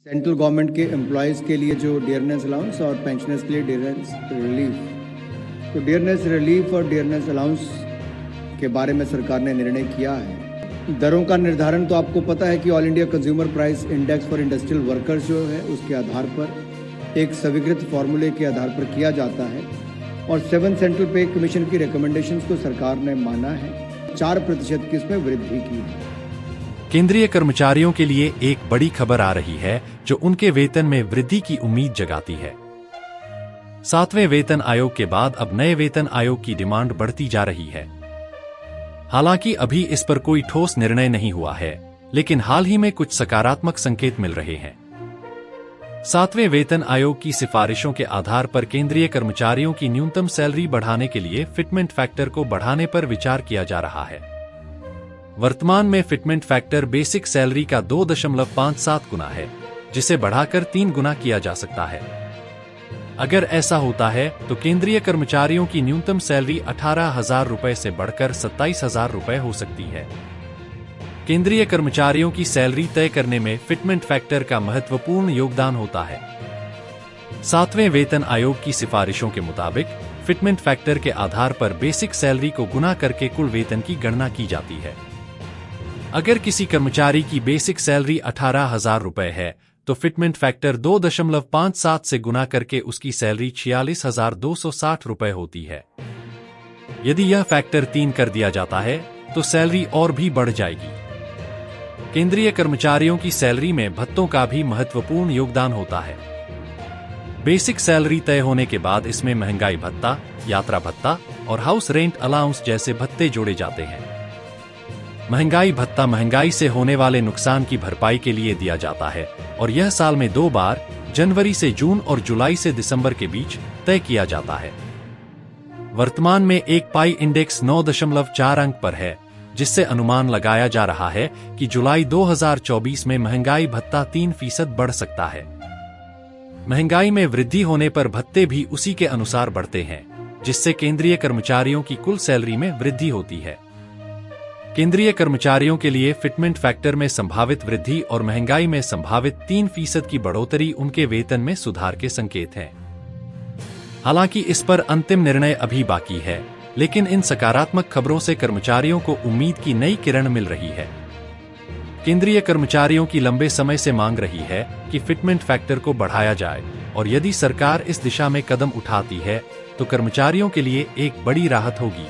Central government के employees के लिए जो डियरनेस अलाउंस और पेंशनर्स के लिए डियरनेस रिलीफ, तो डियरनेस रिलीफ और डियरनेस अलाउंस के बारे में सरकार ने निर्णय किया है। दरों का निर्धारण तो आपको पता है कि all India consumer price index for industrial workers जो है उसके आधार पर एक स्वीकृत फॉर्मूले के आधार पर किया जाता है और 7 सेंट्रल पे कमीशन की रिकमेंडेशंस को सरकार ने माना है। 4% की इसमें वृद्धि की है। केंद्रीय कर्मचारियों के लिए एक बड़ी खबर आ रही है जो उनके वेतन में वृद्धि की उम्मीद जगाती है। 7वें वेतन आयोग के बाद अब नए वेतन आयोग की डिमांड बढ़ती जा रही है। हालांकि अभी इस पर कोई ठोस निर्णय नहीं हुआ है, लेकिन हाल ही में कुछ सकारात्मक संकेत मिल रहे हैं। 7वें वेतन आयोग की सिफारिशों के आधार पर केंद्रीय कर्मचारियों की न्यूनतम सैलरी बढ़ाने के लिए फिटमेंट फैक्टर को बढ़ाने पर विचार किया जा रहा है। वर्तमान में फिटमेंट फैक्टर बेसिक सैलरी का 2.57 गुना है, जिसे बढ़ाकर 3 गुना किया जा सकता है। अगर ऐसा होता है तो केंद्रीय कर्मचारियों की न्यूनतम सैलरी 18,000 रुपए से बढ़कर 27,000 रुपए हो सकती है। केंद्रीय कर्मचारियों की सैलरी तय करने में फिटमेंट फैक्टर का महत्वपूर्ण योगदान होता है। 7वें वेतन आयोग की सिफारिशों के मुताबिक फिटमेंट फैक्टर के आधार पर बेसिक सैलरी को गुना करके कुल वेतन की गणना की जाती है। अगर किसी कर्मचारी की बेसिक सैलरी 18,000 रुपए है तो फिटमेंट फैक्टर 2.57 से गुना करके उसकी सैलरी 46,260 रुपए होती है। यदि यह फैक्टर 3 कर दिया जाता है तो सैलरी और भी बढ़ जाएगी। केंद्रीय कर्मचारियों की सैलरी में भत्तों का भी महत्वपूर्ण योगदान होता है। बेसिक सैलरी तय होने के बाद इसमें महंगाई भत्ता, यात्रा भत्ता और हाउस रेंट अलाउंस जैसे भत्ते जोड़े जाते हैं। महंगाई भत्ता महंगाई से होने वाले नुकसान की भरपाई के लिए दिया जाता है और यह साल में 2 बार, जनवरी से जून और जुलाई से दिसंबर के बीच तय किया जाता है। वर्तमान में एक पाई इंडेक्स 9.4 अंक पर है, जिससे अनुमान लगाया जा रहा है कि जुलाई 2024 में महंगाई भत्ता 3% बढ़ सकता है। महंगाई में वृद्धि होने पर भत्ते भी उसी के अनुसार बढ़ते हैं, जिससे केंद्रीय कर्मचारियों की कुल सैलरी में वृद्धि होती है। केंद्रीय कर्मचारियों के लिए फिटमेंट फैक्टर में संभावित वृद्धि और महंगाई में संभावित 3% की बढ़ोतरी उनके वेतन में सुधार के संकेत हैं। हालांकि इस पर अंतिम निर्णय अभी बाकी है, लेकिन इन सकारात्मक खबरों से कर्मचारियों को उम्मीद की नई किरण मिल रही है। केंद्रीय कर्मचारियों की लंबे समय से मांग रही है कि फिटमेंट फैक्टर को बढ़ाया जाए और यदि सरकार इस दिशा में कदम उठाती है तो कर्मचारियों के लिए एक बड़ी राहत होगी।